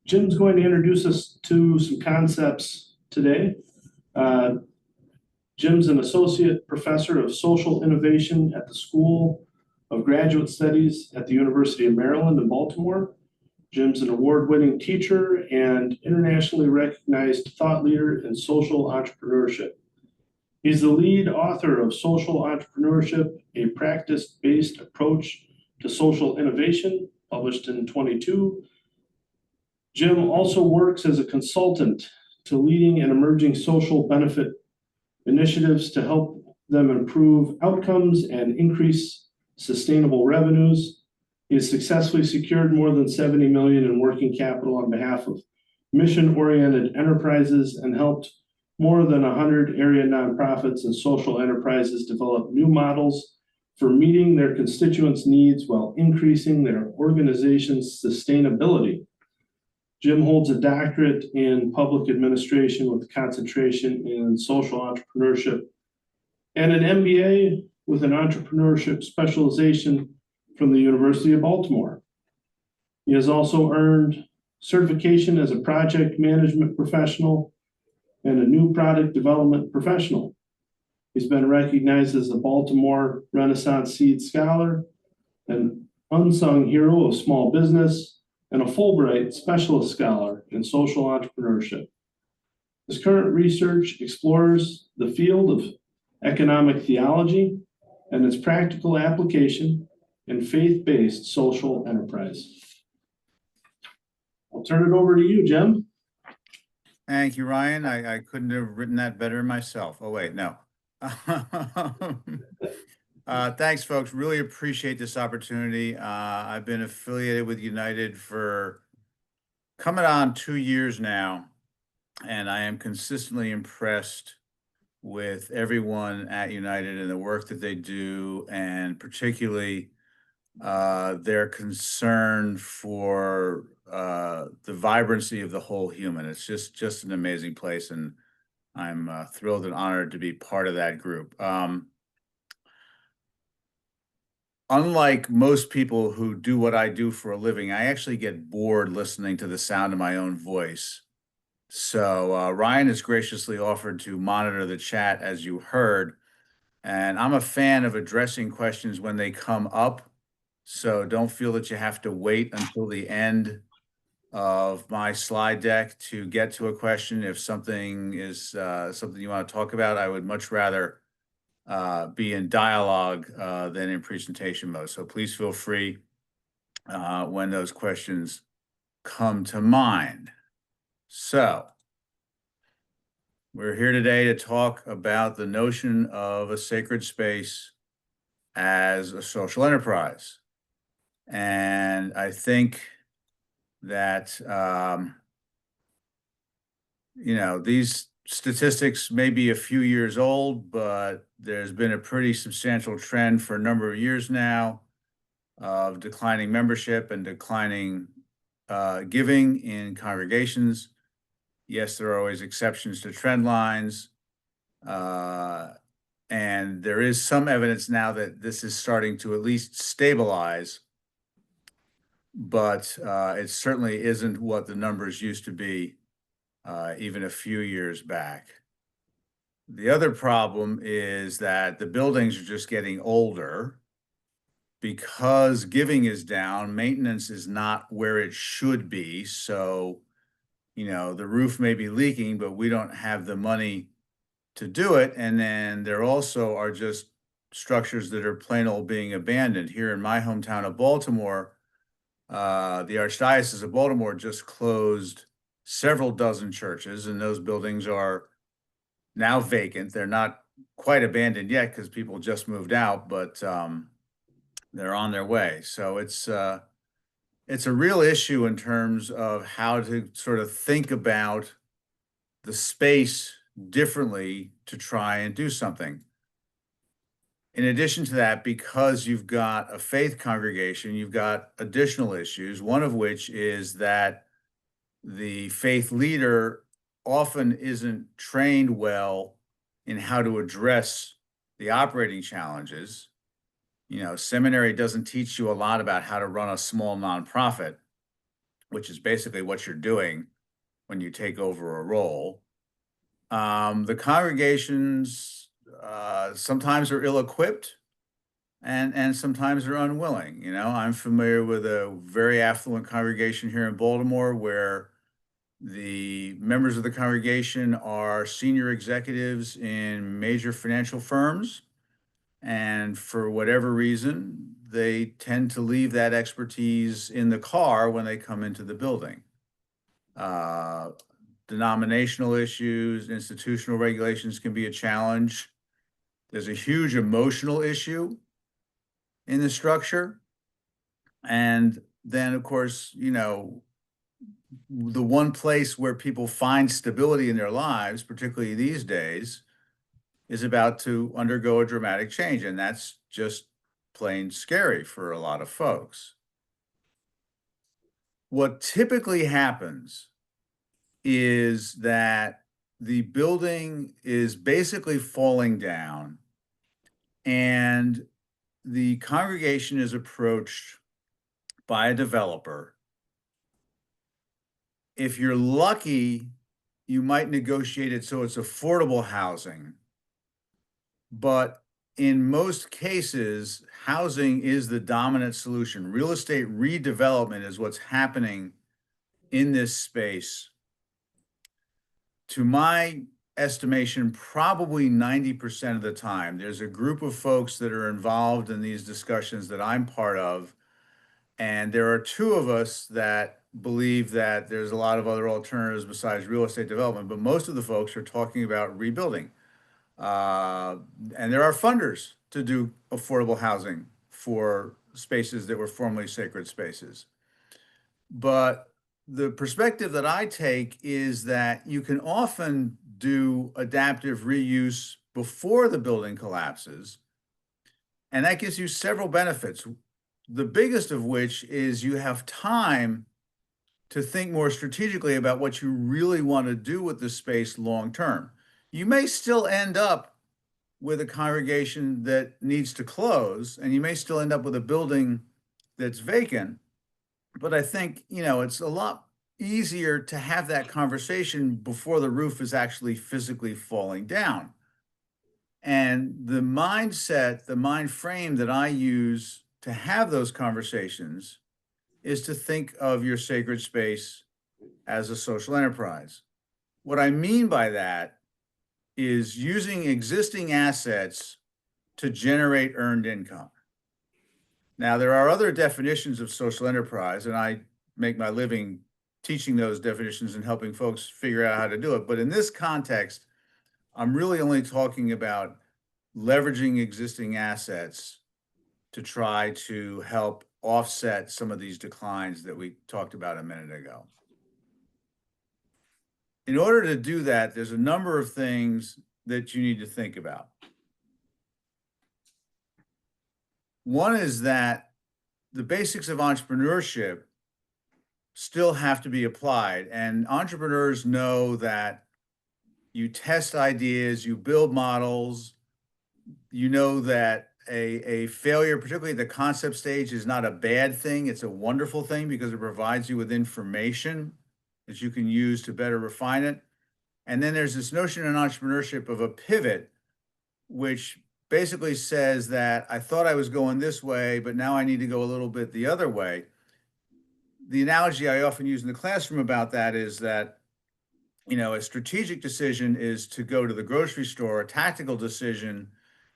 Jim's going to introduce us to some concepts today. Jim's an associate professor of social innovation at the School of Graduate Studies at the University of Maryland in Baltimore. Jim's an award-winning teacher and internationally recognized thought leader in social entrepreneurship. He's the lead author of Social Entrepreneurship, a practice-based approach to social innovation, published in 22. Jim also works as a consultant to leading and emerging social benefit initiatives to help them improve outcomes and increase sustainable revenues. He has successfully secured more than $70 million in working capital on behalf of mission-oriented enterprises and helped more than 100 area nonprofits and social enterprises develop new models for meeting their constituents' needs while increasing their organization's sustainability. Jim holds a doctorate in public administration with a concentration in social entrepreneurship and an MBA with an entrepreneurship specialization from the University of Baltimore. He has also earned certification as a project management professional and a new product development professional. He's been recognized as a Baltimore Renaissance Seed Scholar, an unsung hero of small business, and a Fulbright Specialist Scholar in social entrepreneurship. His current research explores the field of economic theology and its practical application in faith-based social enterprise. I'll turn it over to you, Jim. Thank you, Ryan. I couldn't have written that better myself. Oh, wait, no. Thanks, folks. Really appreciate this opportunity. I've been affiliated with United for coming on 2 years now, and I am consistently impressed with everyone at United and the work that they do, and particularly their concern for the vibrancy of the whole human. It's just an amazing place, and I'm thrilled and honored to be part of that group. Unlike most people who do what I do for a living, I actually get bored listening to the sound of my own voice. So Ryan has graciously offered to monitor the chat, as you heard, and I'm a fan of addressing questions when they come up. So don't feel that you have to wait until the end of my slide deck to get to a question. If something is something you want to talk about, I would much rather be in dialogue than in presentation mode. So please feel free when those questions come to mind. So we're here today to talk about the notion of a sacred space as a social enterprise. And I think that, these statistics may be a few years old, but there's been a pretty substantial trend for a number of years now of declining membership and declining giving in congregations. Yes, there are always exceptions to trend lines. And there is some evidence now that this is starting to at least stabilize, but it certainly isn't what the numbers used to be even a few years back. The other problem is that the buildings are just getting older. Because giving is down, maintenance is not where it should be. So, the roof may be leaking, but we don't have the money to do it. And then there also are just structures that are plain old being abandoned. Here in my hometown of Baltimore, the Archdiocese of Baltimore just closed several dozen churches, and those buildings are now vacant. They're not quite abandoned yet because people just moved out, but they're on their way. So it's a real issue in terms of how to sort of think about the space differently to try and do something. In addition to that, because you've got a faith congregation, you've got additional issues, one of which is that the faith leader often isn't trained well in how to address the operating challenges. Seminary doesn't teach you a lot about how to run a small nonprofit, which is basically what you're doing when you take over a role. The congregations sometimes are ill-equipped and sometimes they're unwilling. You know, I'm familiar with a very affluent congregation here in Baltimore where the members of the congregation are senior executives in major financial firms. And for whatever reason, they tend to leave that expertise in the car when they come into the building. Denominational issues, institutional regulations can be a challenge. There's a huge emotional issue in the structure. And then, of course, you know, the one place where people find stability in their lives, particularly these days, is about to undergo a dramatic change. And that's just plain scary for a lot of folks. What typically happens is that the building is basically falling down and the congregation is approached by a developer. If you're lucky, you might negotiate it so it's affordable housing. But in most cases, housing is the dominant solution. Real estate redevelopment is what's happening in this space. To my estimation, probably 90% of the time, there's a group of folks that are involved in these discussions that I'm part of. And there are two of us that believe that there's a lot of other alternatives besides real estate development, but most of the folks are talking about rebuilding. And there are funders to do affordable housing for spaces that were formerly sacred spaces. But the perspective that I take is that you can often do adaptive reuse before the building collapses, and that gives you several benefits. The biggest of which is you have time to think more strategically about what you really want to do with the space long term. You may still end up with a congregation that needs to close, and you may still end up with a building that's vacant. But I think, you know, it's a lot easier to have that conversation before the roof is actually physically falling down. And the mindset, the mind frame that I use to have those conversations is to think of your sacred space as a social enterprise. What I mean by that is using existing assets to generate earned income. Now, there are other definitions of social enterprise, and I make my living teaching those definitions and helping folks figure out how to do it. But in this context, I'm really only talking about leveraging existing assets to try to help offset some of these declines that we talked about a minute ago. In order to do that, there's a number of things that you need to think about. One is that the basics of entrepreneurship still have to be applied, and entrepreneurs know that you test ideas, you build models, you know that a failure, particularly at the concept stage, is not a bad thing. It's a wonderful thing because it provides you with information that you can use to better refine it. And then there's this notion in entrepreneurship of a pivot, which basically says that I thought I was going this way, but now I need to go a little bit the other way. The analogy I often use in the classroom about that is that, you know, a strategic decision is to go to the grocery store. A tactical decision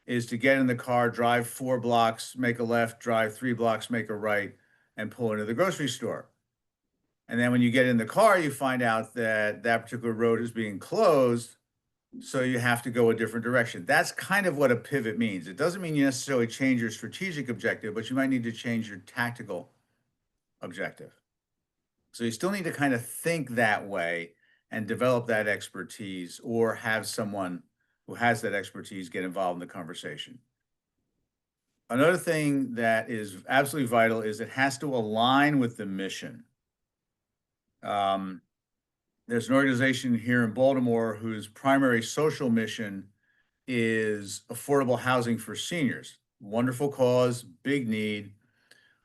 is to get in the car, drive 4 blocks, make a left, drive 3 blocks, make a right, and pull into the grocery store. And then when you get in the car, you find out that that particular road is being closed, so you have to go a different direction. That's kind of what a pivot means. It doesn't mean you necessarily change your strategic objective, but you might need to change your tactical objective. So you still need to kind of think that way and develop that expertise, or have someone who has that expertise get involved in the conversation. Another thing that is absolutely vital is it has to align with the mission. There's an organization here in Baltimore whose primary social mission is affordable housing for seniors. Wonderful cause, big need.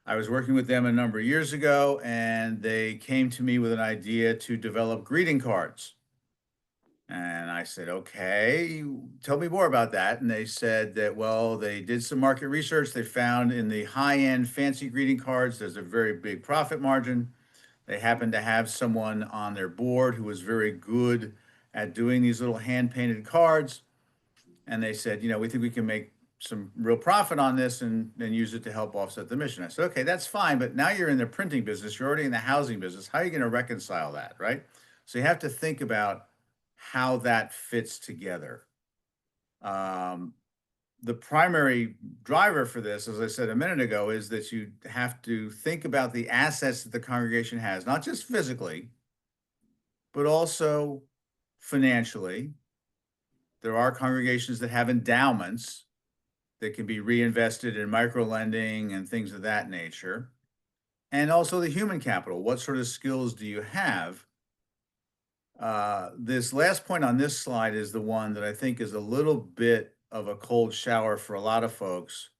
I was working with them a number of years ago, and they came to me with an idea to develop greeting cards. And I said, okay, tell me more about that. And they said that, well, they did some market research. They found in the high-end fancy greeting cards, there's a very big profit margin. They happened to have someone on their board who was very good at doing these little hand-painted cards. And they said, we think we can make some real profit on this and use it to help offset the mission. I said, okay, that's fine, but now you're in the printing business, you're already in the housing business. How are you going to reconcile that, right? So you have to think about how that fits together. The primary driver for this, as I said a minute ago, is that you have to think about the assets that the congregation has, not just physically, but also financially. There are congregations that have endowments that can be reinvested in microlending and things of that nature. And also the human capital. What sort of skills do you have? This last point on this slide is the one that I think is a little bit of a cold shower for a lot of folks,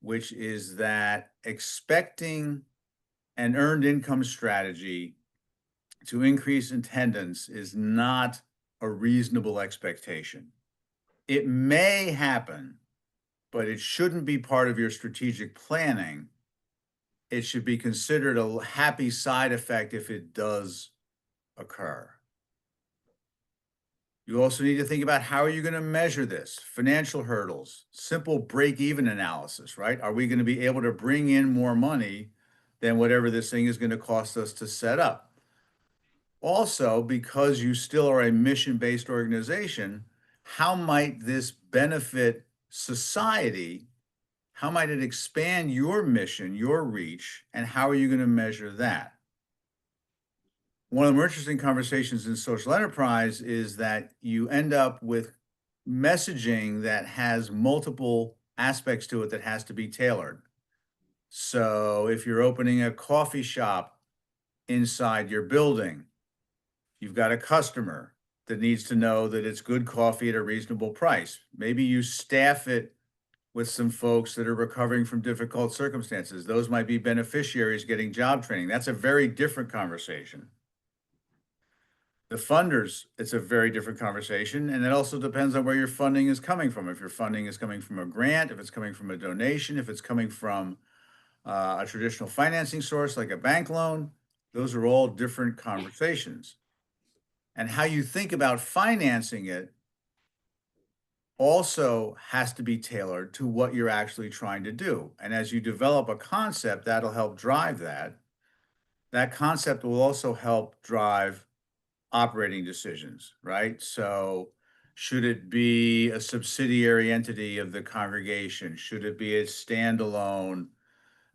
which is that expecting an earned income strategy to increase attendance is not a reasonable expectation. It may happen, but it shouldn't be part of your strategic planning. It should be considered a happy side effect if it does occur. You also need to think about how are you going to measure this? Financial hurdles, simple break-even analysis, right? Are we going to be able to bring in more money than whatever this thing is going to cost us to set up? Also, because you still are a mission-based organization, how might this benefit society? How might it expand your mission, your reach, and how are you going to measure that? One of the more interesting conversations in social enterprise is that you end up with messaging that has multiple aspects to it that has to be tailored. So if you're opening a coffee shop inside your building, you've got a customer that needs to know that it's good coffee at a reasonable price. Maybe you staff it with some folks that are recovering from difficult circumstances. Those might be beneficiaries getting job training. That's a very different conversation. The funders, it's a very different conversation. And it also depends on where your funding is coming from. If your funding is coming from a grant, if it's coming from a donation, if it's coming from a traditional financing source like a bank loan, those are all different conversations. And how you think about financing it also has to be tailored to what you're actually trying to do. And as you develop a concept, that'll help drive that. That concept will also help drive operating decisions, right? So should it be a subsidiary entity of the congregation? Should it be a standalone?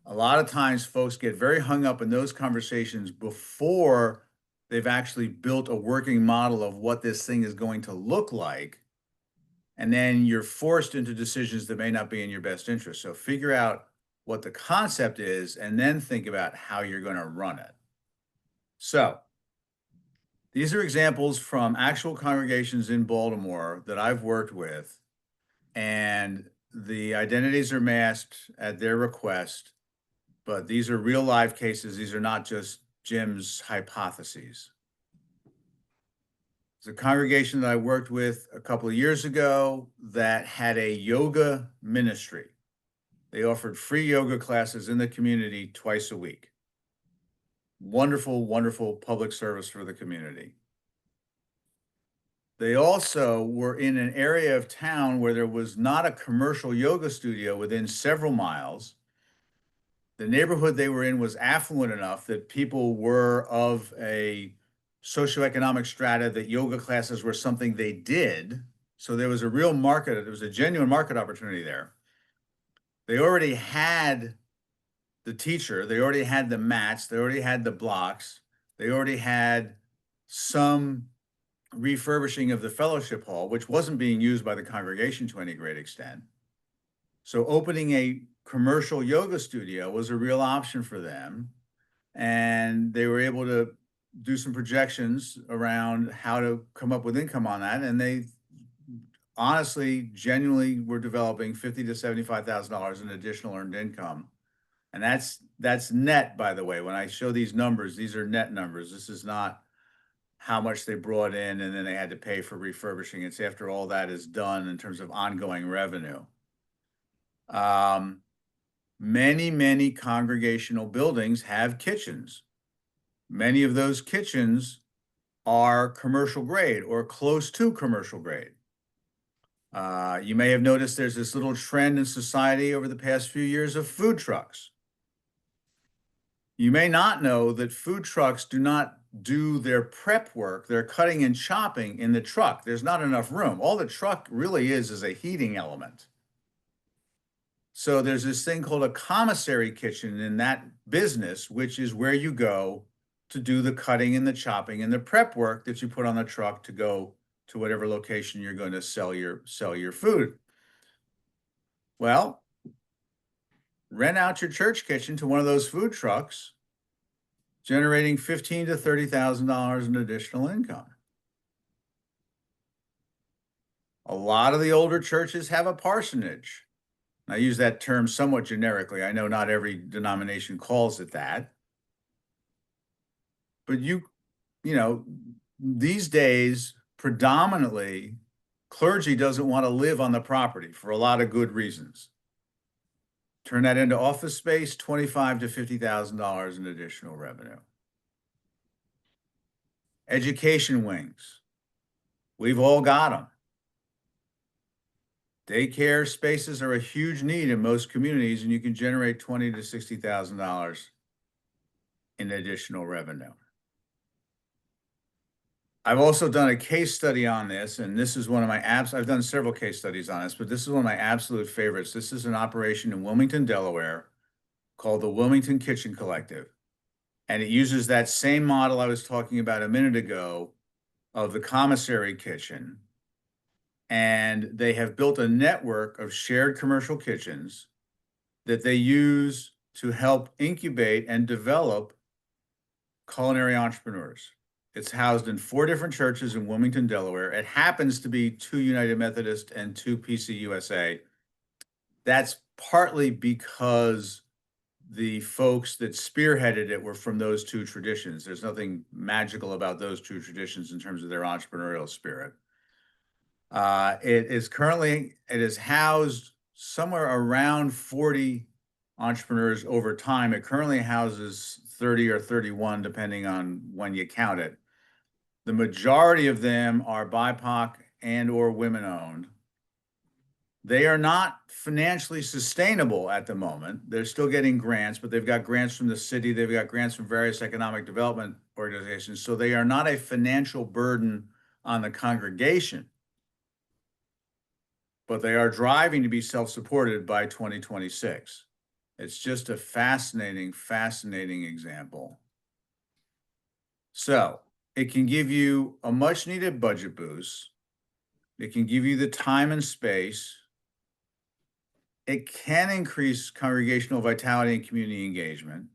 A lot of times folks get very hung up in those conversations before they've actually built a working model of what this thing is going to look like. And then you're forced into decisions that may not be in your best interest. So figure out what the concept is and then think about how you're going to run it. So these are examples from actual congregations in Baltimore that I've worked with, and the identities are masked at their request, but these are real live cases. These are not just Jim's hypotheses. There's a congregation that I worked with a couple of years ago that had a yoga ministry. They offered free yoga classes in the community twice a week. Wonderful, wonderful public service for the community. They also were in an area of town where there was not a commercial yoga studio within several miles. The neighborhood they were in was affluent enough that people were of a socioeconomic strata that yoga classes were something they did. So there was a real market, there was a genuine market opportunity there. They already had the teacher, they already had the mats, they already had the blocks, they already had some refurbishing of the fellowship hall, which wasn't being used by the congregation to any great extent. So opening a commercial yoga studio was a real option for them. And they were able to do some projections around how to come up with income on that. And they honestly, genuinely were developing $50,000 to $75,000 in additional earned income And that's net, by the way. When I show these numbers, these are net numbers. This is not how much they brought in and then they had to pay for refurbishing. It's after all that is done in terms of ongoing revenue. Many congregational buildings have kitchens. Many of those kitchens are commercial grade or close to commercial grade. You may have noticed there's this little trend in society over the past few years of food trucks. You may not know that food trucks do not do their prep work, their cutting and chopping in the truck. There's not enough room. All the truck really is a heating element. So there's this thing called a commissary kitchen in that business, which is where you go to do the cutting and the chopping and the prep work that you put on the truck to go to whatever location you're going to sell your food. Well, rent out your church kitchen to one of those food trucks, generating $15,000 to $30,000 in additional income. A lot of the older churches have a parsonage. I use that term somewhat generically. I know not every denomination calls it that. But you know, these days, predominantly, clergy doesn't want to live on the property for a lot of good reasons. Turn that into office space, $25,000 to $50,000 in additional revenue. Education wings. We've all got them. Daycare spaces are a huge need in most communities, and you can generate $20,000 to $60,000 in additional revenue. I've also done a case study on this, and this is one of my I've done several case studies on this, but this is one of my absolute favorites. This is an operation in Wilmington, Delaware, called the Wilmington Kitchen Collective. And it uses that same model I was talking about a minute ago of the commissary kitchen. And they have built a network of shared commercial kitchens that they use to help incubate and develop culinary entrepreneurs. It's housed in 4 different churches in Wilmington, Delaware. It happens to be 2 United Methodist and 2 PCUSA. That's partly because the folks that spearheaded it were from those 2 traditions. There's nothing magical about those 2 traditions in terms of their entrepreneurial spirit. It is housed somewhere around 40 entrepreneurs over time. It currently houses 30 or 31, depending on when you count it. The majority of them are BIPOC and or women owned. They are not financially sustainable at the moment. They're still getting grants, but they've got grants from the city. They've got grants from various economic development organizations. So they are not a financial burden on the congregation, but they are driving to be self-supported by 2026. It's just a fascinating example. So it can give you a much needed budget boost. It can give you the time and space. It can increase congregational vitality and community engagement.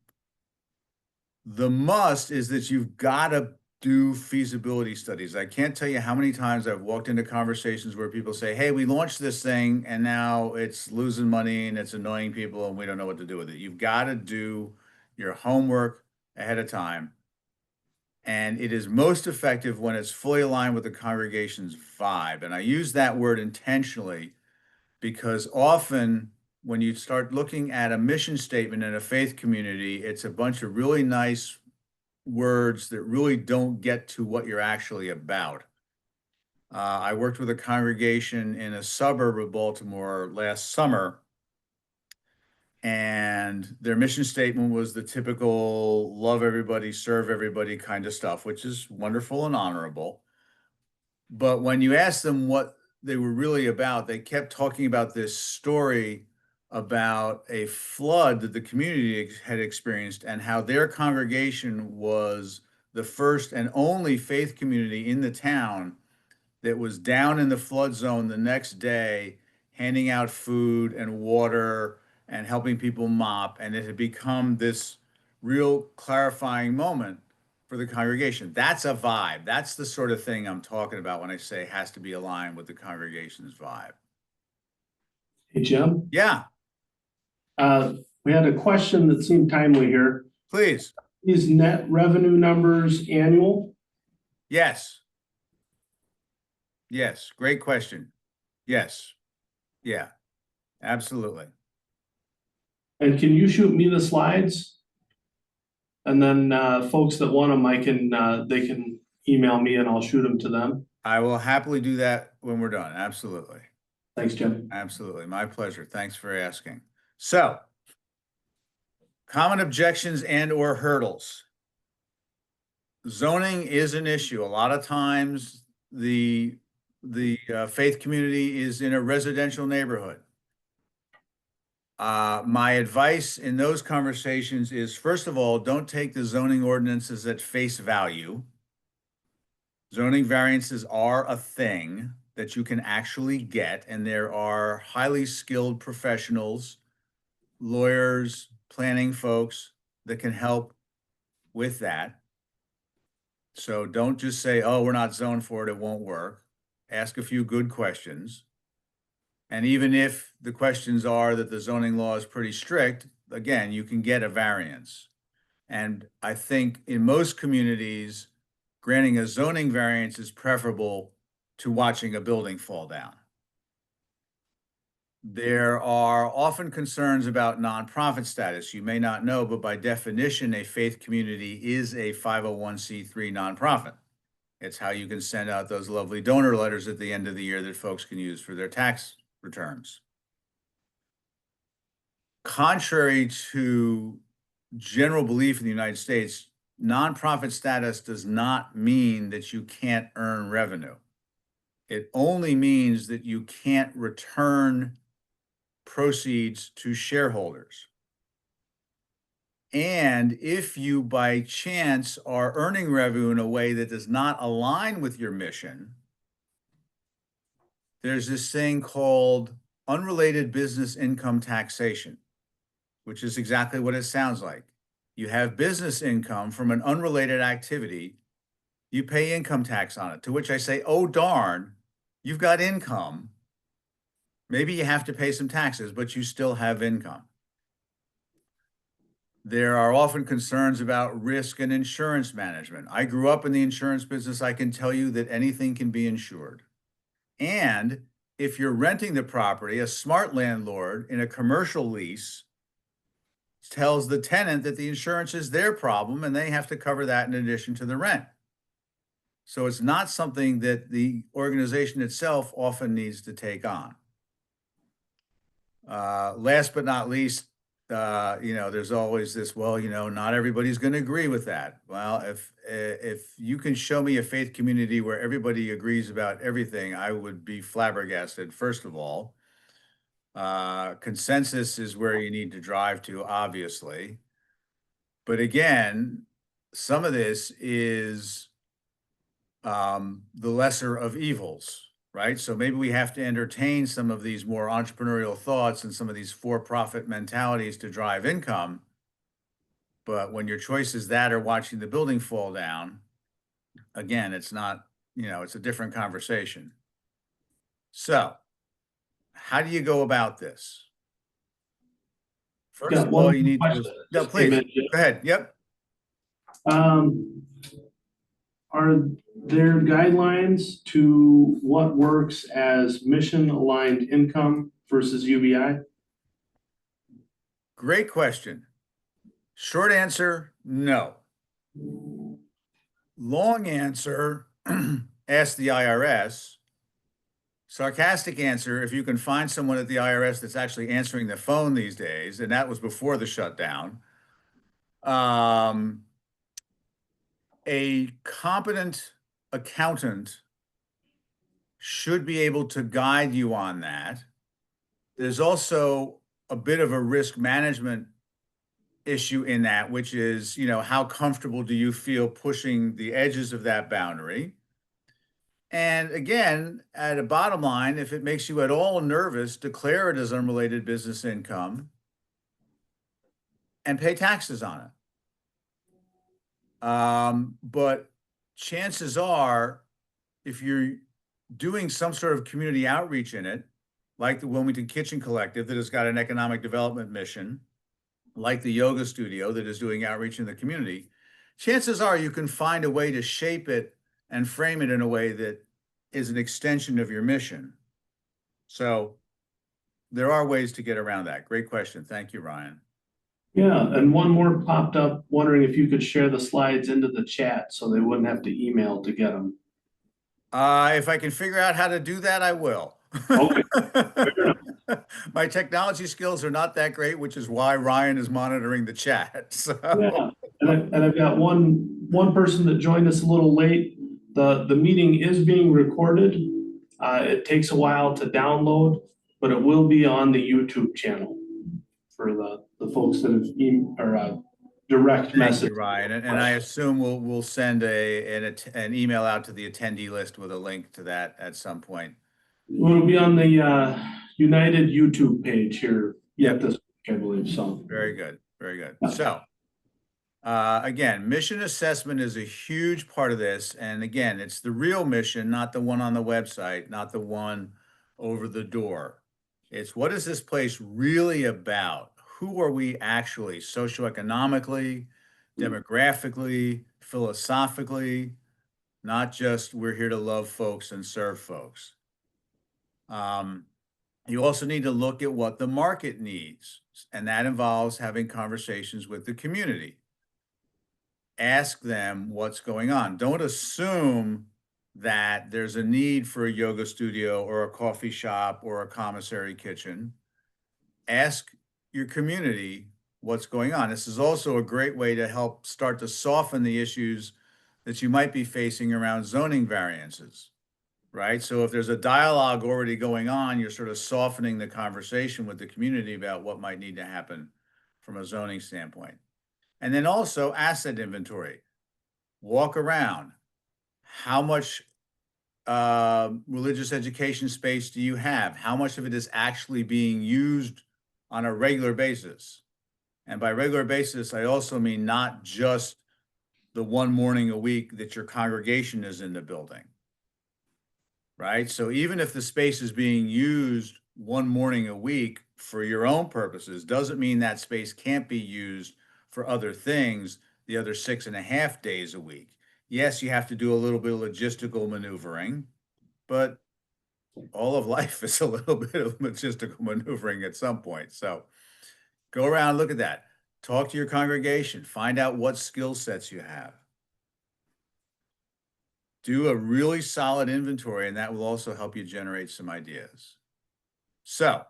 The must is that you've got to do feasibility studies. I can't tell you how many times I've walked into conversations where people say, hey, we launched this thing and now it's losing money and it's annoying people and we don't know what to do with it. You've got to do your homework ahead of time. And it is most effective when it's fully aligned with the congregation's vibe. And I use that word intentionally because often when you start looking at a mission statement in a faith community, it's a bunch of really nice words that really don't get to what you're actually about. I worked with a congregation in a suburb of Baltimore last summer, and their mission statement was the typical love everybody, serve everybody kind of stuff, which is wonderful and honorable. But when you ask them what they were really about, they kept talking about this story about a flood that the community had experienced and how their congregation was the first and only faith community in the town that was down in the flood zone the next day, handing out food and water and helping people mop. And it had become this real clarifying moment for the congregation. That's a vibe. That's the sort of thing I'm talking about when I say it has to be aligned with the congregation's vibe. Hey, Jim. Yeah. We had a question that seemed timely here. Please. These net revenue numbers annual? Yes. Yes, great question. Yes. Yeah, absolutely. And can you shoot me the slides? And then folks that want them, they can email me and I'll shoot them to them. I will happily do that when we're done. Absolutely. Thanks, Jim. Absolutely. My pleasure. Thanks for asking. So, common objections and or hurdles. Zoning is an issue. A lot of times the faith community is in a residential neighborhood. My advice in those conversations is, first of all, don't take the zoning ordinances at face value. Zoning variances are a thing that you can actually get, and there are highly skilled professionals, lawyers, planning folks that can help with that. So don't just say, oh, we're not zoned for it, it won't work. Ask a few good questions. And even if the questions are that the zoning law is pretty strict, again, you can get a variance. And I think in most communities, granting a zoning variance is preferable to watching a building fall down. There are often concerns about nonprofit status. You may not know, but by definition, a faith community is a 501c3 nonprofit. It's how you can send out those lovely donor letters at the end of the year that folks can use for their tax returns. Contrary to general belief in the United States, nonprofit status does not mean that you can't earn revenue. It only means that you can't return proceeds to shareholders. And if you by chance are earning revenue in a way that does not align with your mission, there's this thing called unrelated business income taxation, which is exactly what it sounds like. You have business income from an unrelated activity, you pay income tax on it, to which I say, oh, darn, you've got income. Maybe you have to pay some taxes, but you still have income. There are often concerns about risk and insurance management. I grew up in the insurance business. I can tell you that anything can be insured. And if you're renting the property, a smart landlord in a commercial lease tells the tenant that the insurance is their problem and they have to cover that in addition to the rent. So it's not something that the organization itself often needs to take on. Last but not least, there's always this, well, not everybody's going to agree with that. Well, if you can show me a faith community where everybody agrees about everything, I would be flabbergasted, first of all. Consensus is where you need to drive to, obviously. But again, some of this is the lesser of evils. Right? So maybe we have to entertain some of these more entrepreneurial thoughts and some of these for-profit mentalities to drive income. But when your choice is that or watching the building fall down, again, it's not, it's a different conversation. So how do you go about this? First of all, you need to, no, please, go ahead. Yep. Are there guidelines to what works as mission-aligned income versus UBI? Great question. Short answer, no. Long answer, ask the IRS. Sarcastic answer, if you can find someone at the IRS that's actually answering the phone these days, and that was before the shutdown. A competent accountant should be able to guide you on that. There's also a bit of a risk management issue in that, which is, how comfortable do you feel pushing the edges of that boundary? And again, at a bottom line, if it makes you at all nervous, declare it as unrelated business income and pay taxes on it. But chances are, if you're doing some sort of community outreach in it, like the Wilmington Kitchen Collective that has got an economic development mission, like the yoga studio that is doing outreach in the community, chances are you can find a way to shape it and frame it in a way that is an extension of your mission. So there are ways to get around that. Great question. Thank you, Ryan. Yeah, and one more popped up, wondering if you could share the slides into the chat so they wouldn't have to email to get them. If I can figure out how to do that, I will. Okay, fair enough. My technology skills are not that great, which is why Ryan is monitoring the chat. So Yeah, and I've got one person that joined us a little late. The meeting is being recorded. It takes a while to download, but it will be on the YouTube channel for the folks that have direct thank message. you, Ryan. And I assume we'll send an email out to the attendee list with a link to that at some point. It'll be on the United YouTube page here Yep. this week, I believe, so. Very good. Very good. Yeah. So again, mission assessment is a huge part of this. And again, it's the real mission, not the one on the website, not the one over the door. It's what is this place really about? Who are we actually socioeconomically, demographically, philosophically, not just we're here to love folks and serve folks. You also need to look at what the market needs, and that involves having conversations with the community. Ask them what's going on. Don't assume that there's a need for a yoga studio or a coffee shop or a commissary kitchen. Ask your community what's going on. This is also a great way to help start to soften the issues that you might be facing around zoning variances, right? So if there's a dialogue already going on, you're sort of softening the conversation with the community about what might need to happen from a zoning standpoint. And then also asset inventory. Walk around. How much religious education space do you have? How much of it is actually being used on a regular basis? And by regular basis, I also mean not just the one morning a week that your congregation is in the building, right? So even if the space is being used one morning a week for your own purposes, doesn't mean that space can't be used for other things the other 6.5 days a week. Yes, you have to do a little bit of logistical maneuvering, but all of life is a little bit of logistical maneuvering at some point. So go around, look at that. Talk to your congregation, find out what skill sets you have. Do a really solid inventory, and that will also help you generate some ideas. So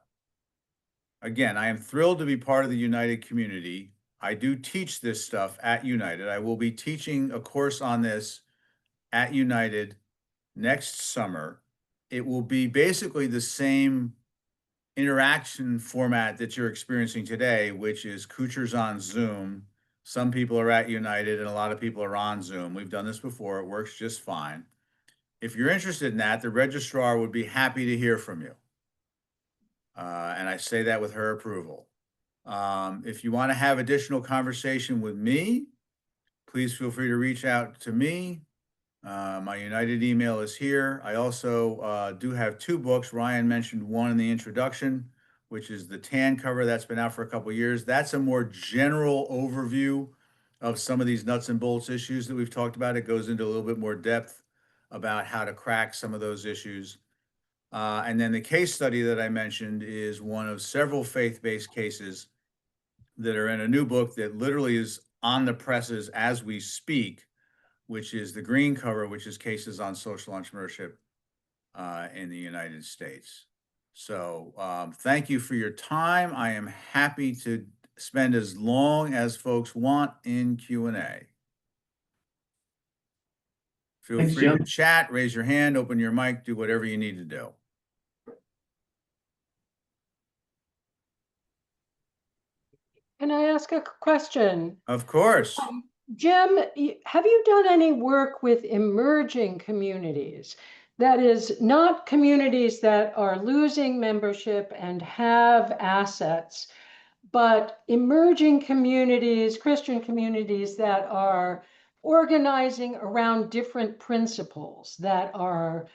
again, I am thrilled to be part of the United community. I do teach this stuff at United. I will be teaching a course on this at United next summer. It will be basically the same interaction format that you're experiencing today, which is Kucher's on Zoom. Some people are at United and a lot of people are on Zoom. We've done this before. It works just fine. If you're interested in that, the registrar would be happy to hear from you. And I say that with her approval. If you want to have additional conversation with me, please feel free to reach out to me. My United email is here. I also do have 2 books. Ryan mentioned one in the introduction, which is the tan cover that's been out for a couple of years. That's a more general overview of some of these nuts and bolts issues that we've talked about. It goes into a little bit more depth about how to crack some of those issues. And then the case study that I mentioned is one of several faith-based cases that are in a new book that literally is on the presses as we speak, which is the green cover, which is cases on social entrepreneurship in the United States. So thank you for your time. I am happy to spend as long as folks want in Q&A. Feel Thanks, free Jim. to chat, raise your hand, open your mic, do whatever you need to do. Can I ask a question? Of course. Jim, have you done any work with emerging communities? That is, not communities that are losing membership and have assets, but emerging communities, Christian communities that are organizing around different principles, that are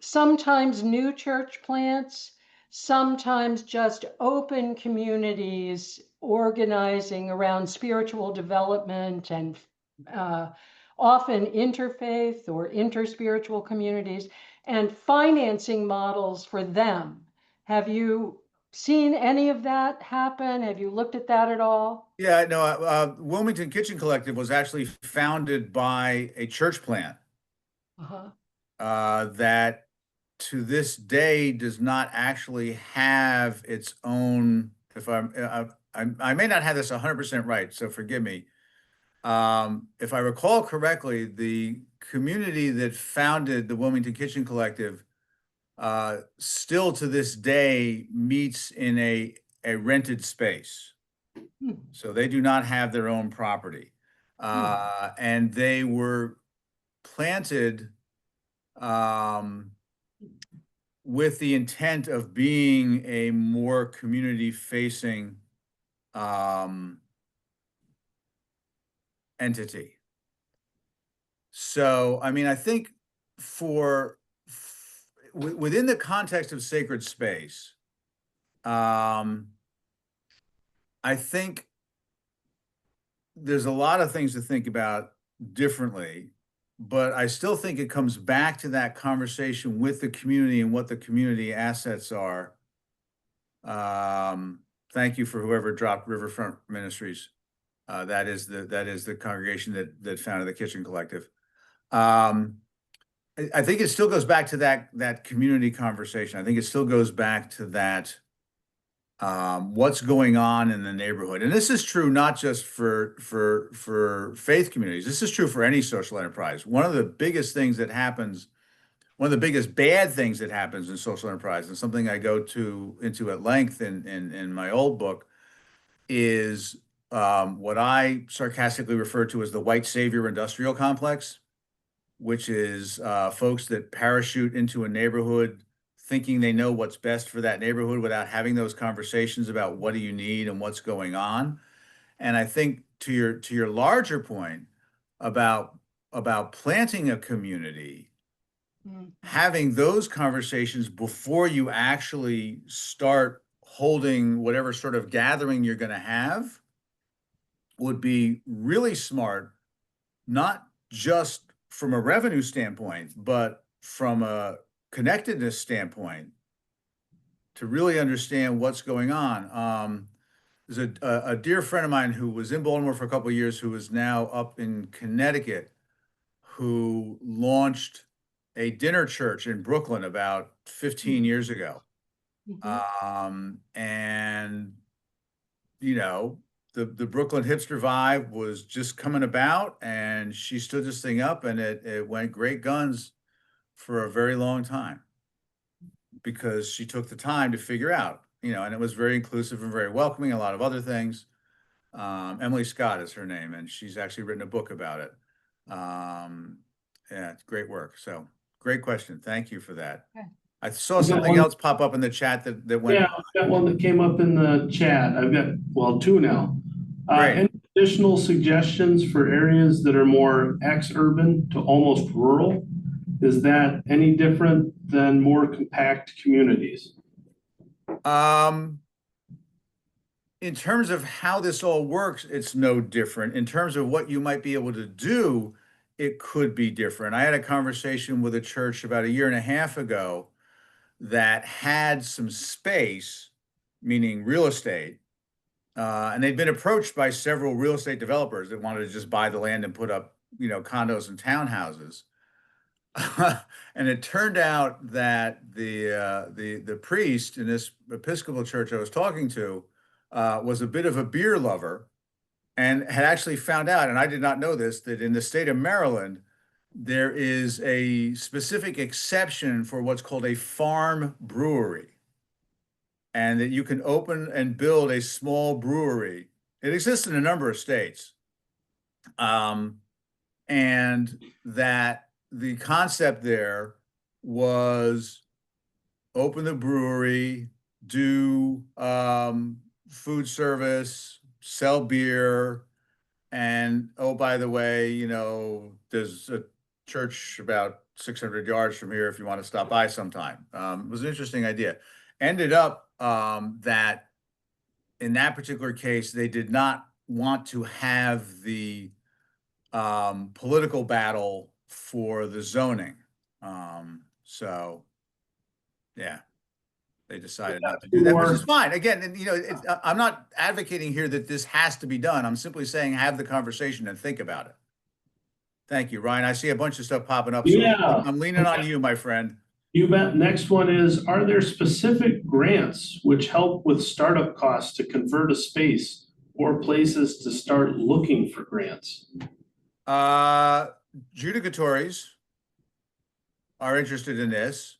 sometimes new church plants, sometimes just open communities organizing around spiritual development and often interfaith or interspiritual communities, and financing models for them. Have you seen any of that happen? Have you looked at that at all? Yeah, no, Wilmington Kitchen Collective was actually founded by a church plant Uh-huh. that to this day does not actually have its own, if I may not have this 100% right, so forgive me. If I recall correctly, the community that founded the Wilmington Kitchen Collective still to this day meets in a rented space. Hmm. So they do not have their own property. And they were planted with the intent of being a more community-facing entity. So, I mean, I think within the context of sacred space, I think there's a lot of things to think about differently, but I still think it comes back to that conversation with the community and what the community assets are. Thank you for whoever dropped Riverfront Ministries. That is the congregation that founded the Kitchen Collective. I think it still goes back to that community conversation. I think it still goes back to that what's going on in the neighborhood. And this is true not just for faith communities. This is true for any social enterprise. One of the biggest things that happens, one of the biggest bad things that happens in social enterprise, and something I go into at length in my old book, is what I sarcastically refer to as the white savior industrial complex, which is folks that parachute into a neighborhood thinking they know what's best for that neighborhood without having those conversations about what do you need and what's going on. And I think to your larger point about planting a community, having those conversations before you actually start holding whatever sort of gathering you're going to have would be really smart, not just from a revenue standpoint, but from a connectedness standpoint, to really understand what's going on. There's a dear friend of mine who was in Baltimore for a couple of years, who is now up in Connecticut, who launched a dinner church in Brooklyn about 15 years ago. And, you know, the Brooklyn hipster vibe was just coming about, and she stood this thing up, and it went great guns for a very long time because she took the time to figure out, you know, and it was very inclusive and very welcoming, a lot of other things. Emily Scott is her name, and she's actually written a book about it. Yeah, it's great work. So great question. Thank you for that. Okay. I saw something else pop up in the chat that went. Yeah, I've got one that came up in the chat. I've got, well, two now. Great. Any additional suggestions for areas that are more ex-urban to almost rural? Is that any different than more compact communities? In terms of how this all works, it's no different. In terms of what you might be able to do, it could be different. I had a conversation with a church about a year and a half ago that had some space, meaning real estate, and they'd been approached by several real estate developers that wanted to just buy the land and put up, you know, condos and townhouses. And it turned out that the priest in this Episcopal church I was talking to was a bit of a beer lover, and had actually found out, and I did not know this, that in the state of Maryland, there is a specific exception for what's called a farm brewery, and that you can open and build a small brewery. It exists in a number of states. And that the concept there was open the brewery, do food service, sell beer, and oh, by the way, you know, there's a church about 600 yards from here if you want to stop by sometime. It was an interesting idea. Ended up that in that particular case, they did not want to have the political battle for the zoning. So, yeah, they decided not to do that, which is fine. Again, and I'm not advocating here that this has to be done. I'm simply saying have the conversation and think about it. Thank you, Ryan. I see a bunch of stuff popping up. So Yeah. I'm leaning on you, my friend. You bet. Next one is, are there specific grants which help with startup costs to convert a space or places to start looking for grants? Judicatories are interested in this.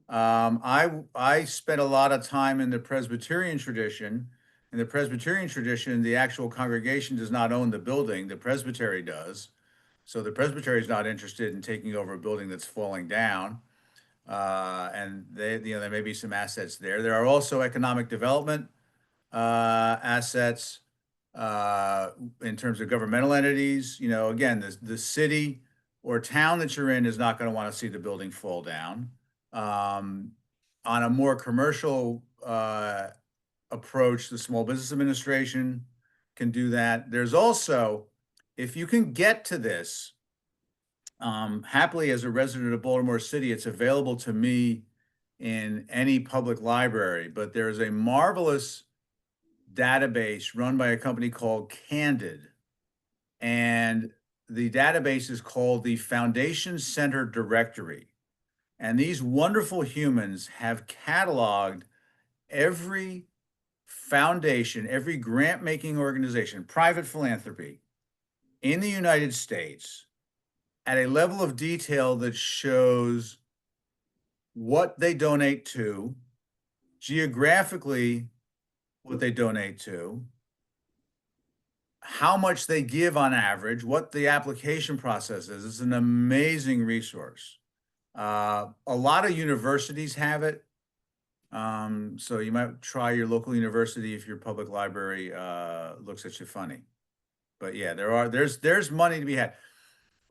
I spent a lot of time in the Presbyterian tradition. In the Presbyterian tradition, the actual congregation does not own the building, the presbytery does. So the presbytery is not interested in taking over a building that's falling down. And there may be some assets there. There are also economic development assets in terms of governmental entities. Again, the city or town that you're in is not going to want to see the building fall down. On a more commercial approach, the Small Business Administration can do that. There's also, if you can get to this, happily as a resident of Baltimore City, it's available to me in any public library, but there's a marvelous database run by a company called Candid. And the database is called the Foundation Center Directory. And these wonderful humans have cataloged every foundation, every grant-making organization, private philanthropy in the United States at a level of detail that shows what they donate to, geographically what they donate to, how much they give on average, what the application process is. It's an amazing resource. A lot of universities have it. So you might try your local university if your public library looks at you funny. But yeah, there's money to be had.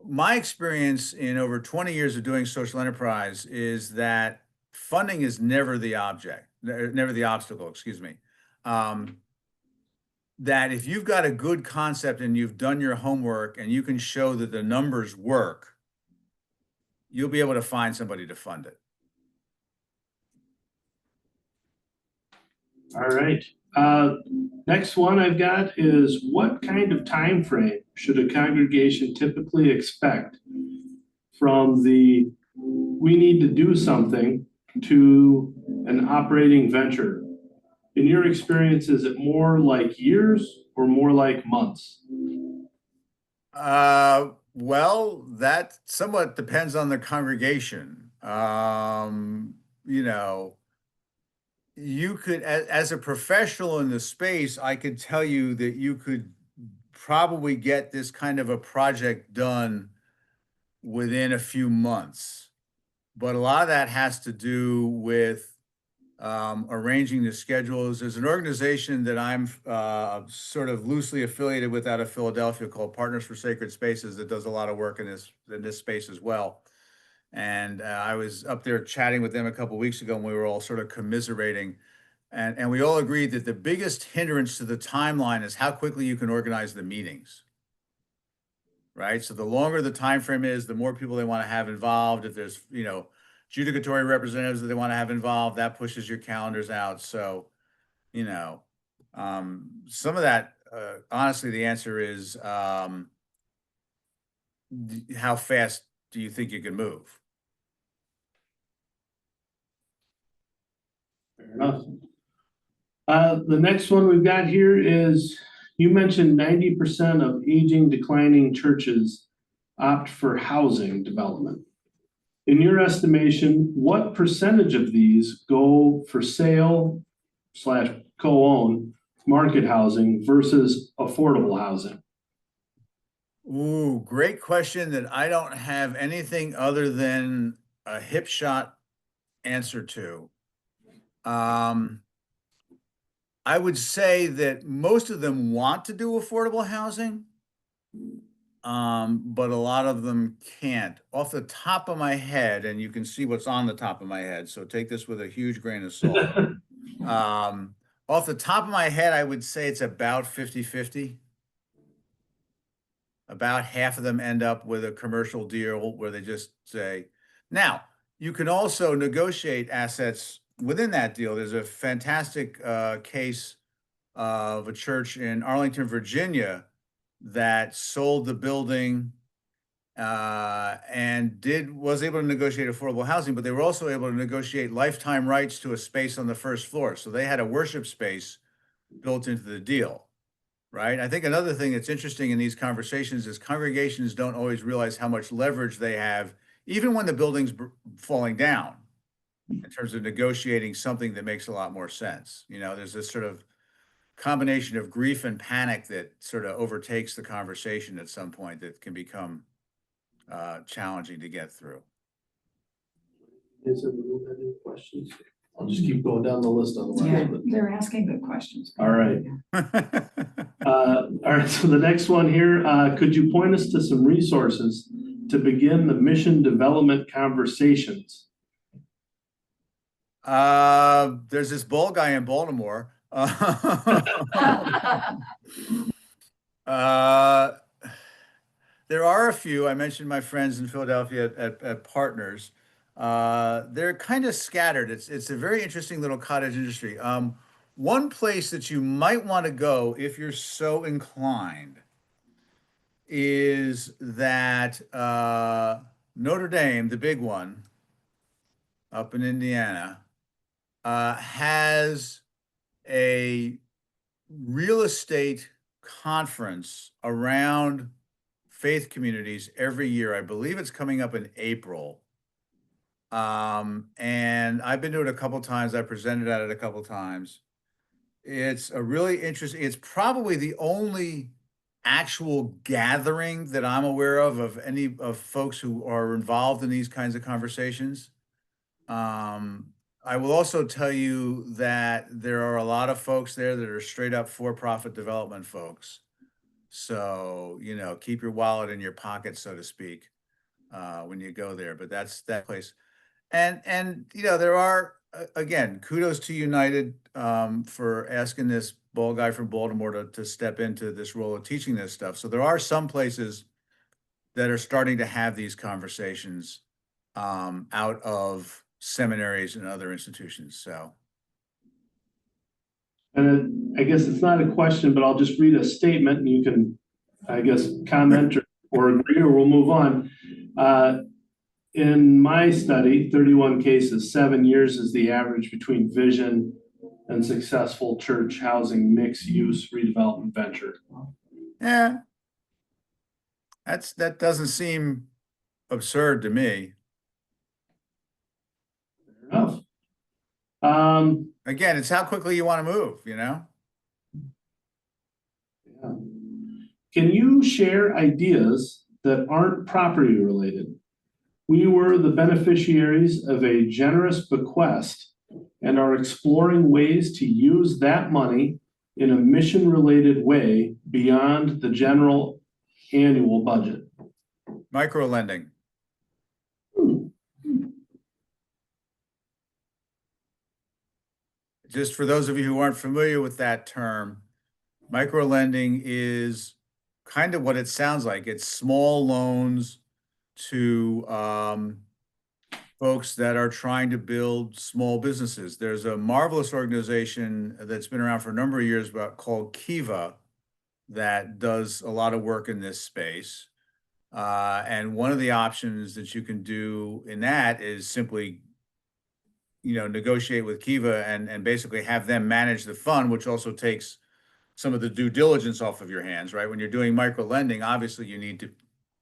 My experience in over 20 years of doing social enterprise is that funding is never the obstacle, excuse me. That if you've got a good concept and you've done your homework and you can show that the numbers work, you'll be able to find somebody to fund it. All right. Next one I've got is, what kind of time frame should a congregation typically expect from the we need to do something to an operating venture? In your experience, is it more like years or more like months? Well, that somewhat depends on the congregation. You could, as a professional in the space, I could tell you that you could probably get this kind of a project done within a few months. But a lot of that has to do with arranging the schedules. There's an organization that I'm sort of loosely affiliated with out of Philadelphia called Partners for Sacred Spaces that does a lot of work in this space as well. And I was up there chatting with them a couple of weeks ago, and we were all sort of commiserating. And we all agreed that the biggest hindrance to the timeline is how quickly you can organize the meetings. Right? So the longer the time frame is, the more people they want to have involved. If there's, judicatory representatives that they want to have involved, that pushes your calendars out. So, some of that, honestly, the answer is how fast do you think you can move? Fair enough. The next one we've got here is, you mentioned 90% of aging, declining churches opt for housing development. In your estimation, what percentage of these go for sale / co-own market housing versus affordable housing? Ooh, great question that I don't have anything other than a hip shot answer to. I would say that most of them want to do affordable housing, but a lot of them can't. Off the top of my head, and you can see what's on the top of my head, so take this with a huge grain of salt. Off the top of my head, I would say it's about 50-50. About half of them end up with a commercial deal where they just say, now, you can also negotiate assets within that deal. There's a fantastic case of a church in Arlington, Virginia that sold the building and was able to negotiate affordable housing, but they were also able to negotiate lifetime rights to a space on the first floor. So they had a worship space built into the deal, right? I think another thing that's interesting in these conversations is congregations don't always realize how much leverage they have, even when the building's falling down, in terms of negotiating something that makes a lot more sense. You know, there's this sort of combination of grief and panic that sort of overtakes the conversation at some point that can become challenging to get through. Is there any questions? I'll just keep going down the list otherwise. Yeah, but- they're asking good questions. All right. All right, so the next one here, could you point us to some resources to begin the mission development conversations? There's this bald guy in Baltimore. There are a few. I mentioned my friends in Philadelphia at Partners. They're kind of scattered. It's a very interesting little cottage industry. One place that you might want to go if you're so inclined is that Notre Dame, the big one up in Indiana, has a real estate conference around faith communities every year. I believe it's coming up in April. And I've been to it a couple times. I presented at it a couple times. It's a really interesting, it's probably the only actual gathering that I'm aware of any of folks who are involved in these kinds of conversations. I will also tell you that there are a lot of folks there that are straight up for-profit development folks. So, you know, keep your wallet in your pocket, so to speak, when you go there. But that's that place. And you know, there are, again, kudos to United for asking this bald guy from Baltimore to step into this role of teaching this stuff. So there are some places that are starting to have these conversations out of seminaries and other institutions. So, And I guess it's not a question, but I'll just read a statement and you can, I guess, comment or agree, or we'll move on. In my study, 31 cases, 7 years is the average between vision and successful church housing mixed-use redevelopment venture. yeah, that doesn't seem absurd to me. Fair enough. Again, it's how quickly you want to move, you know? Yeah. Can you share ideas that aren't property related? We were the beneficiaries of a generous bequest and are exploring ways to use that money in a mission-related way beyond the general annual budget. Micro lending. Just for those of you who aren't familiar with that term, micro lending is kind of what it sounds like. It's small loans to folks that are trying to build small businesses. There's a marvelous organization that's been around for a number of years called Kiva that does a lot of work in this space. And one of the options that you can do in that is simply, you know, negotiate with Kiva and basically have them manage the fund, which also takes some of the due diligence off of your hands, right? When you're doing micro lending, obviously you need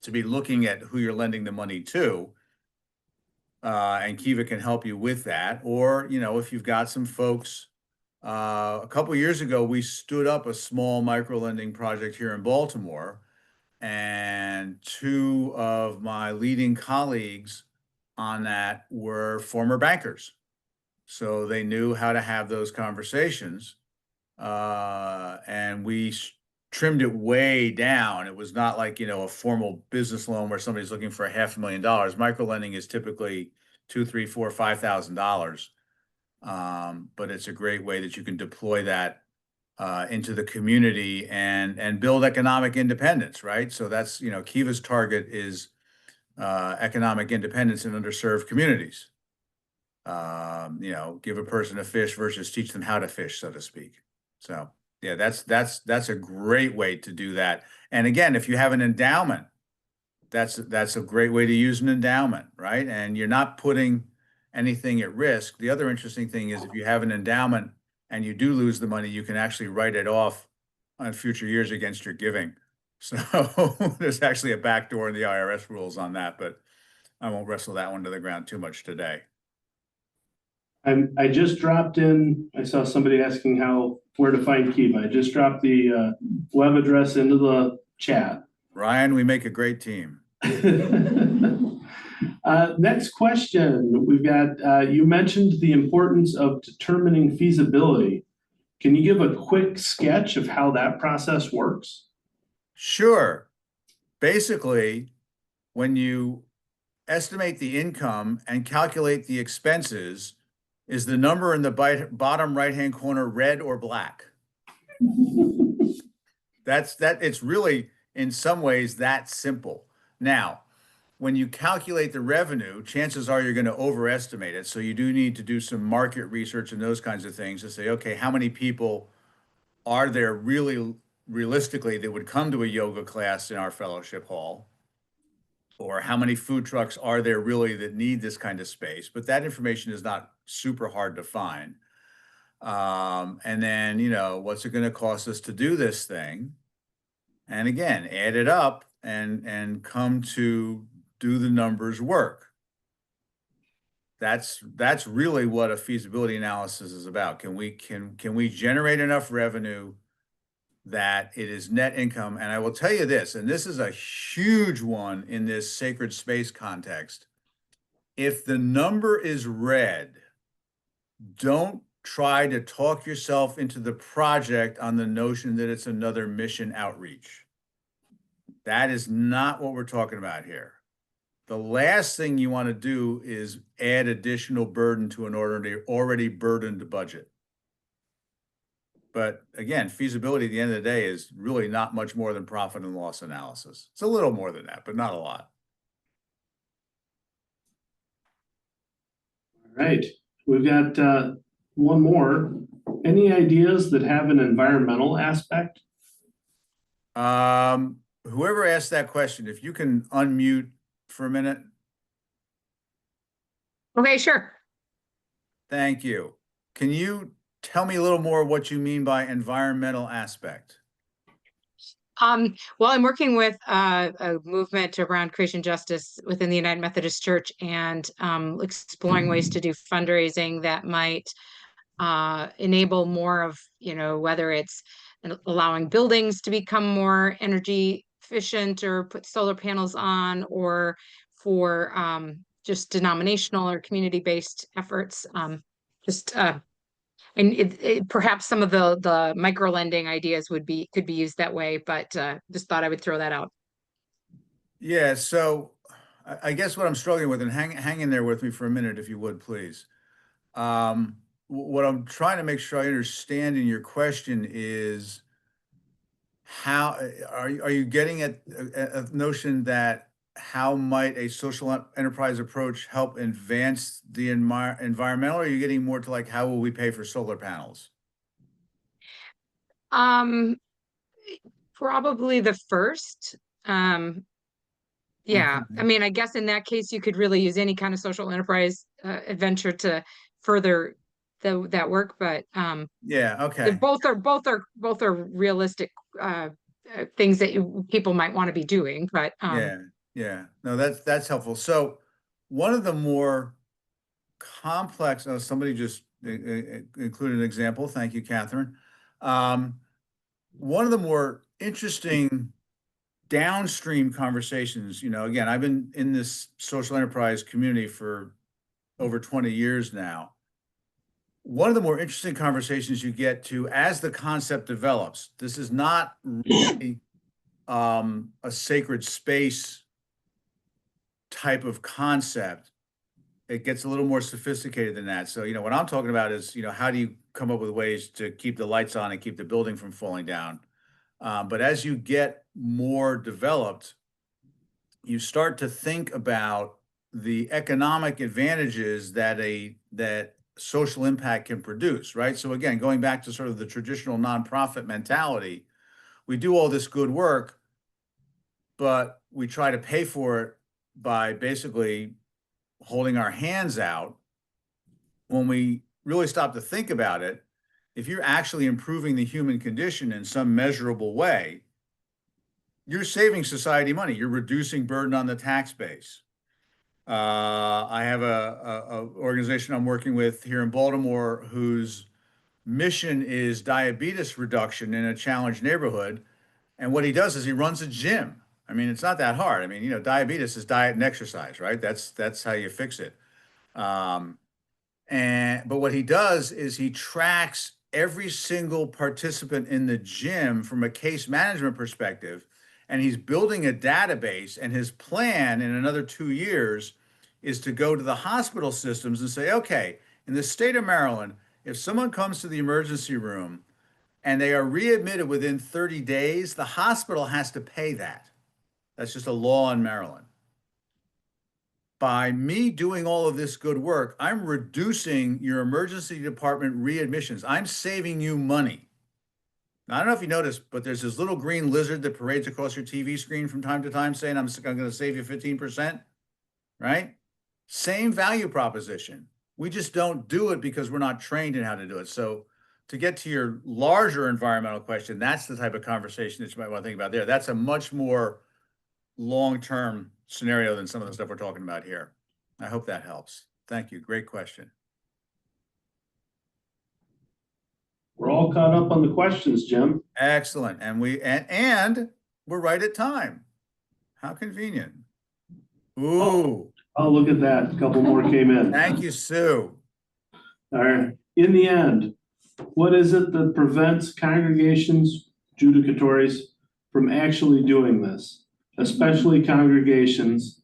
to be looking at who you're lending the money to. And Kiva can help you with that. Or, you know, if you've got some folks, a couple of years ago, we stood up a small micro lending project here in Baltimore. And two of my leading colleagues on that were former bankers. So they knew how to have those conversations. And we trimmed it way down. It was not like, you know, a formal business loan where somebody's looking for $500,000. Microlending is typically $2,000, $3,000, $4,000, $5,000. But it's a great way that you can deploy that into the community and build economic independence, right? So that's, Kiva's target is economic independence in underserved communities. Give a person a fish versus teach them how to fish, so to speak. So yeah, that's a great way to do that. And again, if you have an endowment, that's a great way to use an endowment, right? And you're not putting anything at risk. The other interesting thing is if you have an endowment and you do lose the money, you can actually write it off on future years against your giving. So there's actually a backdoor in the IRS rules on that, but I won't wrestle that one to the ground too much today. I just dropped in, I saw somebody asking where to find Kiva. I just dropped the web address into the chat. Ryan, we make a great team. Next question, we've got, you mentioned the importance of determining feasibility. Can you give a quick sketch of how that process works? Sure. Basically, when you estimate the income and calculate the expenses, is the number in the bottom right-hand corner red or black? It's really, in some ways, that simple. Now, when you calculate the revenue, chances are you're going to overestimate it. So you do need to do some market research and those kinds of things to say, okay, how many people are there really realistically that would come to a yoga class in our fellowship hall? Or how many food trucks are there really that need this kind of space? But that information is not super hard to find. And then, what's it going to cost us to do this thing? And again, add it up and come to do the numbers work. That's really what a feasibility analysis is about. Can we generate enough revenue that it is net income? And I will tell you this, and this is a huge one in this sacred space context. If the number is red, don't try to talk yourself into the project on the notion that it's another mission outreach. That is not what we're talking about here. The last thing you want to do is add additional burden to an already burdened budget. But again, feasibility at the end of the day is really not much more than profit and loss analysis. It's a little more than that, but not a lot. All right, we've got one more. Any ideas that have an environmental aspect? Whoever asked that question, if you can unmute for a minute. Okay, sure. Thank you. Can you tell me a little more what you mean by environmental aspect? Well, I'm working with a movement around creation justice within the United Methodist Church and exploring ways to do fundraising that might enable more of, whether it's allowing buildings to become more energy efficient or put solar panels on, or for just denominational or community-based efforts. And perhaps some of the micro lending ideas could be used that way, but just thought I would throw that out. Yeah, so I guess what I'm struggling with, and hang in there with me for a minute, if you would, please. What I'm trying to make sure I understand in your question is how are you getting at a notion that how might a social enterprise approach help advance the environmental, or are you getting more to like how will we pay for solar panels? Probably the first. Yeah, Okay. I mean, I guess in that case, you could really use any kind of social enterprise adventure to further that work, but yeah, okay. both are realistic things that people might want to be doing, but yeah, no, that's helpful. So one of the more complex, somebody just included an example. Thank you, Catherine. One of the more interesting downstream conversations, again, I've been in this social enterprise community for over 20 years now. One of the more interesting conversations you get to as the concept develops, this is not really a sacred space type of concept, it gets a little more sophisticated than that. So, what I'm talking about is, how do you come up with ways to keep the lights on and keep the building from falling down? But as you get more developed, you start to think about the economic advantages that social impact can produce, right? So again, going back to sort of the traditional nonprofit mentality, we do all this good work, but we try to pay for it by basically holding our hands out. When we really stop to think about it, if you're actually improving the human condition in some measurable way, you're saving society money. You're reducing burden on the tax base. I have a organization I'm working with here in Baltimore whose mission is diabetes reduction in a challenged neighborhood. And what he does is he runs a gym. I mean, it's not that hard. I mean, diabetes is diet and exercise, right? That's how you fix it. But what he does is he tracks every single participant in the gym from a case management perspective, and he's building a database. And his plan in another 2 years is to go to the hospital systems and say, okay, in the state of Maryland, if someone comes to the emergency room and they are readmitted within 30 days, the hospital has to pay that. That's just a law in Maryland. By me doing all of this good work, I'm reducing your emergency department readmissions. I'm saving you money. Now, I don't know if you noticed, but there's this little green lizard that parades across your TV screen from time to time saying, I'm going to save you 15%, right? Same value proposition. We just don't do it because we're not trained in how to do it. So to get to your larger environmental question, that's the type of conversation that you might want to think about there. That's a much more long-term scenario than some of the stuff we're talking about here. I hope that helps. Thank you. Great question. We're all caught up on the questions, Jim. Excellent. And we're right at time. How convenient. Ooh. Oh, look at that. A couple more came in. Thank you, Sue. All right. In the end, what is it that prevents congregations, judicatories, from actually doing this, especially congregations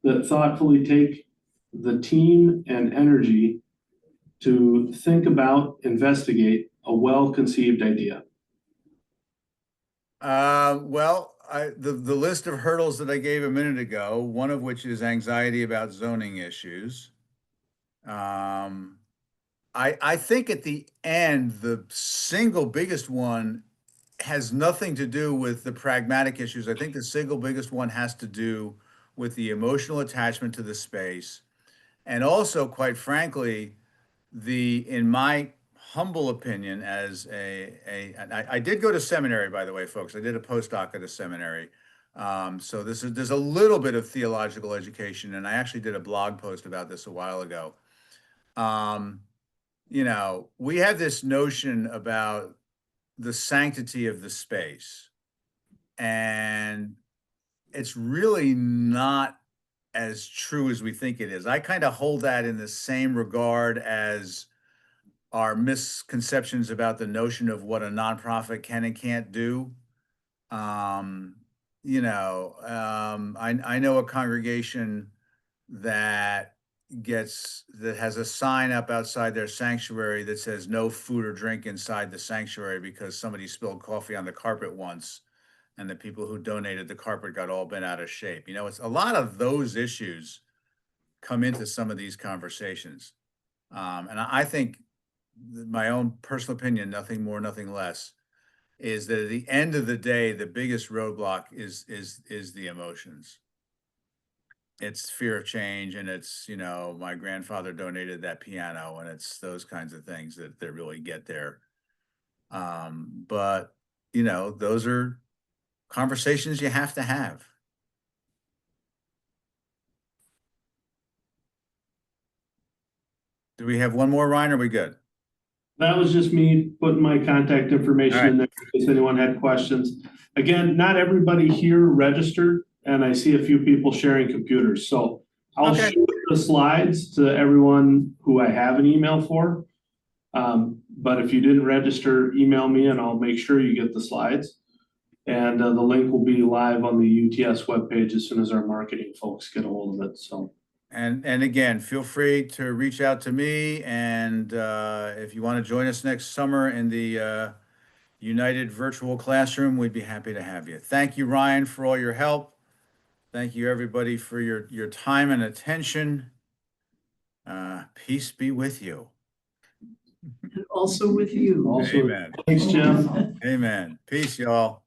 that thoughtfully take the team and energy to think about, investigate a well-conceived idea? The list of hurdles that I gave a minute ago, one of which is anxiety about zoning issues. I think at the end, the single biggest one has nothing to do with the pragmatic issues. I think the single biggest one has to do with the emotional attachment to the space. And also, quite frankly, in my humble opinion, I did go to seminary, by the way, folks. I did a postdoc at a seminary. So there's a little bit of theological education, and I actually did a blog post about this a while ago. We have this notion about the sanctity of the space, and it's really not as true as we think it is. I kind of hold that in the same regard as our misconceptions about the notion of what a nonprofit can and can't do. I know a congregation that has a sign up outside their sanctuary that says no food or drink inside the sanctuary because somebody spilled coffee on the carpet once and the people who donated the carpet got all bent out of shape. It's a lot of those issues come into some of these conversations. And I think my own personal opinion, nothing more, nothing less, is that at the end of the day, the biggest roadblock is the emotions. It's fear of change, and it's, my grandfather donated that piano, and it's those kinds of things that really get there. But those are conversations you have to have. Do we have one more, Ryan? Or are we good? That was just me putting my contact information All in there in case anyone had questions. Again, not everybody here registered, and I see a few people sharing computers. So I'll shoot the slides to everyone who I have an email for. But if you didn't register, email me and I'll make sure you get the slides. And the link will be live on the UTS webpage as soon as our marketing folks get a hold of it. So And again, feel free to reach out to me, and if you want to join us next summer in the United Virtual Classroom, we'd be happy to have you. Thank you, Ryan, for all your help. Thank you, everybody, for your time and attention. Peace be with you. And also with you. Also, Amen. thanks, Jim. Amen. Peace, y'all.